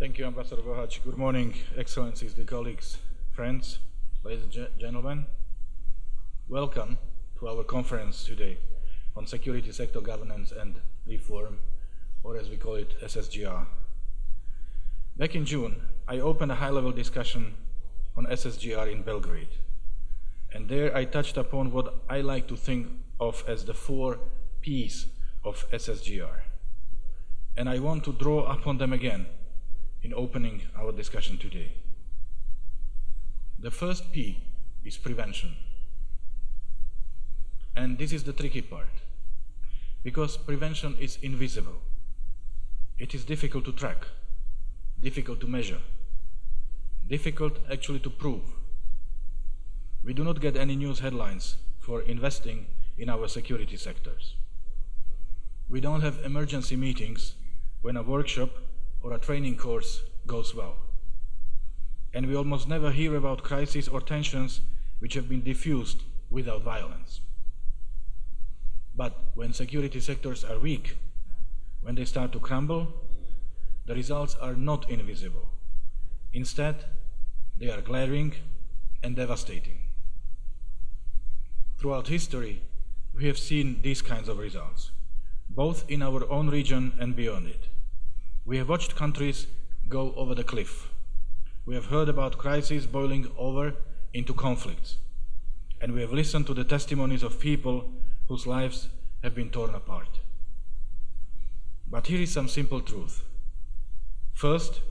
Thank you, Ambassador Bohach. Good morning, Excellencies, dear colleagues, friends, ladies and gentlemen. Welcome to our conference today on security sector governance and reform, or as we call it, SSGR. Back in June, I opened a high-level discussion on SSGR in Belgrade. And there I touched upon what I like to think of as the 4 P's of SSGR. And I want to draw upon them again in opening our discussion today. The first P is prevention. And this is the tricky part, because prevention is invisible. It is difficult to track, difficult to measure, difficult actually to prove. We do not get any news headlines for investing in our security sectors. We don't have emergency meetings when a workshop or a training course goes well. And we almost never hear about crises or tensions which have been diffused without violence. But when security sectors are weak, when they start to crumble, the results are not invisible. Instead, they are glaring and devastating. Throughout history, we have seen these kinds of results, both in our own region and beyond it. We have watched countries go over the cliff. We have heard about crises boiling over into conflicts. And we have listened to the testimonies of people whose lives have been torn apart. But here is some simple truth. First,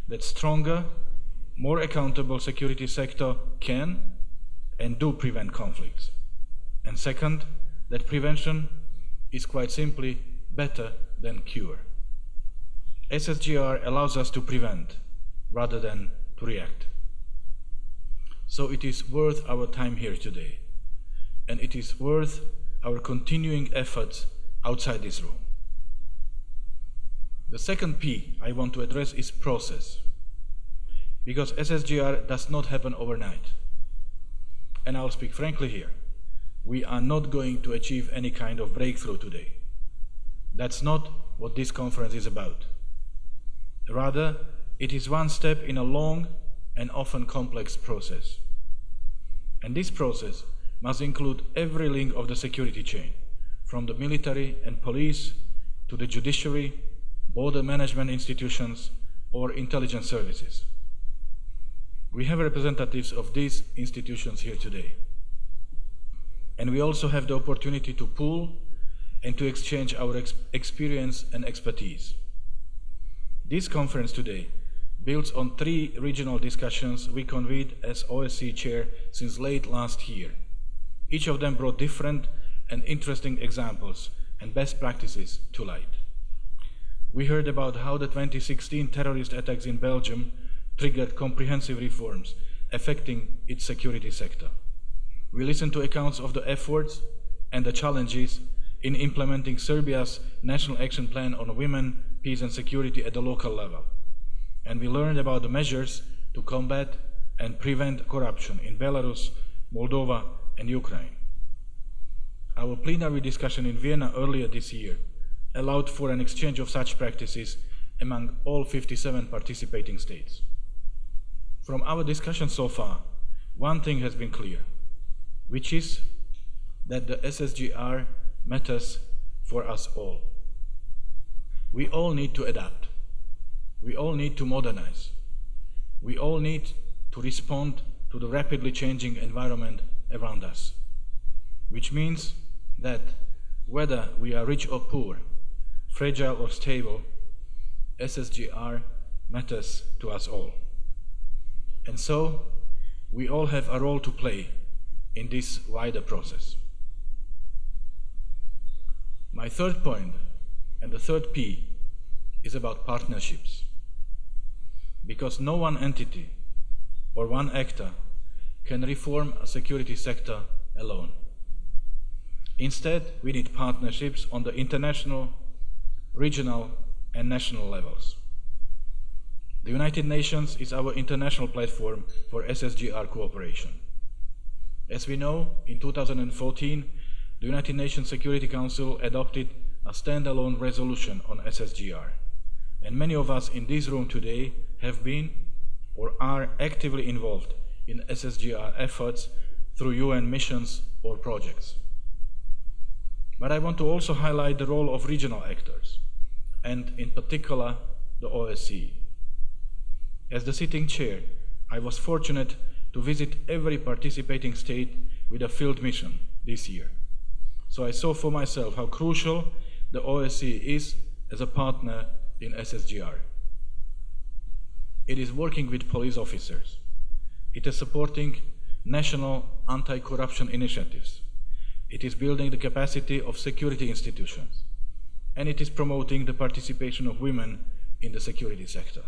that stronger, more accountable security sector can and do prevent conflicts. And second, that prevention is quite simply better than cure. SSGR allows us to prevent rather than to react. So it is worth our time here today, and it is worth our continuing efforts outside this room. The second P I want to address is process, because SSGR does not happen overnight. And I'll speak frankly here. We are not going to achieve any kind of breakthrough today. That's not what this conference is about. Rather, it is one step in a long and often complex process. And this process must include every link of the security chain, from the military and police to the judiciary, border management institutions, or intelligence services. We have representatives of these institutions here today. And we also have the opportunity to pool and to exchange our experience and expertise. This conference today builds on 3 regional discussions we convened as OSCE chair since late last year. Each of them brought different and interesting examples and best practices to light. We heard about how the 2016 terrorist attacks in Belgium triggered comprehensive reforms affecting its security sector. We listened to accounts of the efforts and the challenges in implementing Serbia's National Action Plan on Women, Peace and Security at the local level. And we learned about the measures to combat and prevent corruption in Belarus, Moldova, and Ukraine. Our plenary discussion in Vienna earlier this year allowed for an exchange of such practices among all 57 participating states. From our discussion so far, one thing has been clear, which is that the SSGR matters for us all. We all need to adapt. We all need to modernize. We all need to respond to the rapidly changing environment around us, which means that whether we are rich or poor, fragile or stable, SSGR matters to us all. And so, we all have a role to play in this wider process. My third point, and the third P, is about partnerships. Because no one entity or one actor can reform a security sector alone. Instead, we need partnerships on the international, regional, and national levels. The United Nations is our international platform for SSGR cooperation. As we know, in 2014, the United Nations Security Council adopted a standalone resolution on SSGR, and many of us in this room today have been or are actively involved in SSGR efforts through UN missions or projects. But I want to also highlight the role of regional actors, and in particular the OBSE. As the sitting chair, I was fortunate to visit every participating state with a field mission this year. So I saw for myself how crucial the OBSE is as a partner in SSGR. It is working with police officers. It is supporting national anti-corruption initiatives. It is building the capacity of security institutions. And it is promoting the participation of women in the security sector.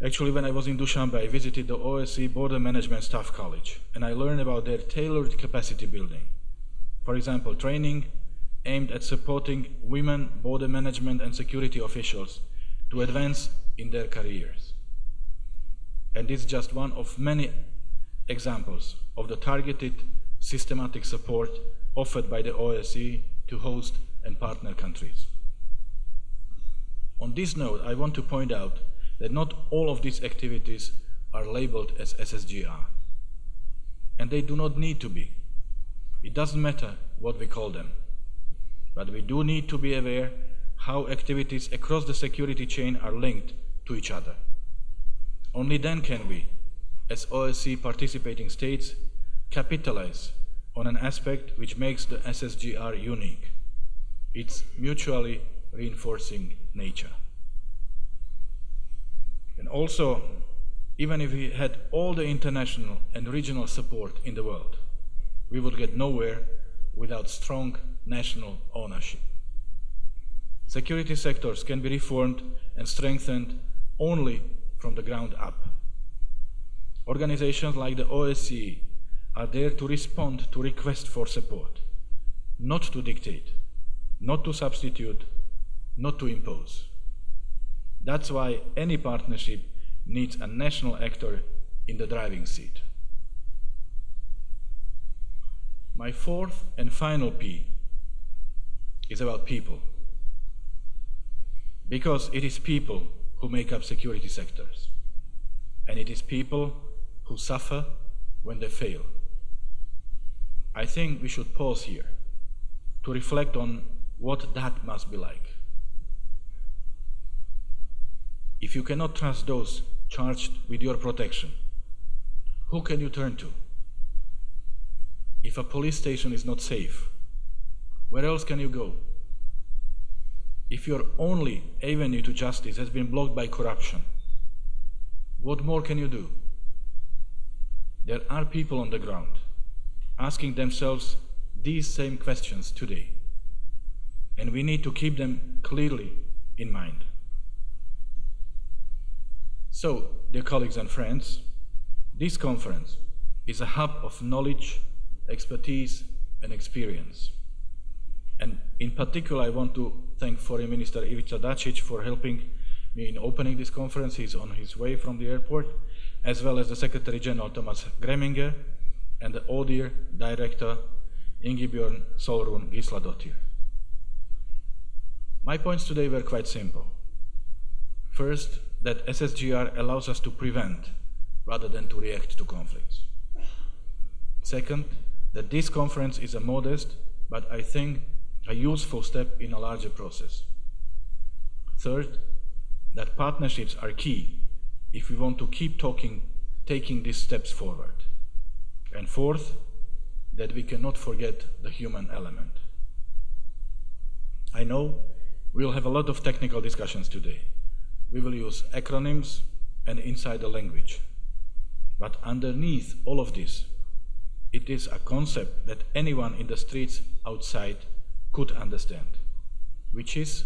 Actually, when I was in Dushanbe, I visited the OBSE Border Management Staff College, and I learned about their tailored capacity building. For example, training aimed at supporting women border management and security officials to advance in their careers. And this is just one of many examples of the targeted, systematic support offered by the OBSE to host and partner countries. On this note, I want to point out that not all of these activities are labeled as SSGR. And they do not need to be. It doesn't matter what we call them. But we do need to be aware how activities across the security chain are linked to each other. Only then can we, as OBSE participating states, capitalize on an aspect which makes the SSGR unique, its mutually reinforcing nature. And also, even if we had all the international and regional support in the world, we would get nowhere without strong national ownership. Security sectors can be reformed and strengthened only from the ground up. Organizations like the OBSE are there to respond to requests for support, not to dictate, not to substitute, not to impose. That's why any partnership needs a national actor in the driving seat. My fourth and final P is about people. Because it is people who make up security sectors. And it is people who suffer when they fail. I think we should pause here to reflect on what that must be like. If you cannot trust those charged with your protection, who can you turn to? If a police station is not safe, where else can you go? If your only avenue to justice has been blocked by corruption, what more can you do? There are people on the ground asking themselves these same questions today, and we need to keep them clearly in mind. So, dear colleagues and friends, this conference is a hub of knowledge, expertise, and experience. And in particular, I want to thank Foreign Minister Ivica Dačić for helping me in opening this conference. He's on his way from the airport, as well as the Secretary General Thomas Gremingerom and the ODIHR Director Ingibjörg Sólrún Gísladóttir. My points today were quite simple. First, that SSGR allows us to prevent rather than to react to conflicts. Second, that this conference is a modest, but I think a useful step in a larger process. Third, that partnerships are key if we want to keep taking these steps forward. And fourth, that we cannot forget the human element. I know we'll have a lot of technical discussions today. We will use acronyms and insider language. But underneath all of this, it is a concept that anyone in the streets outside could understand, which is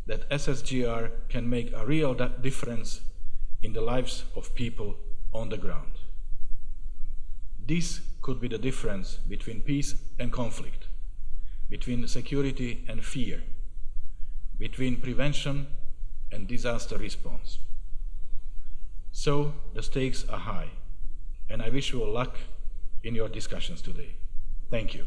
that SSGR can make a real difference in the lives of people on the ground. This could be the difference between peace and conflict, between security and fear, between prevention and disaster response. So the stakes are high, and I wish you all luck in your discussions today. Thank you.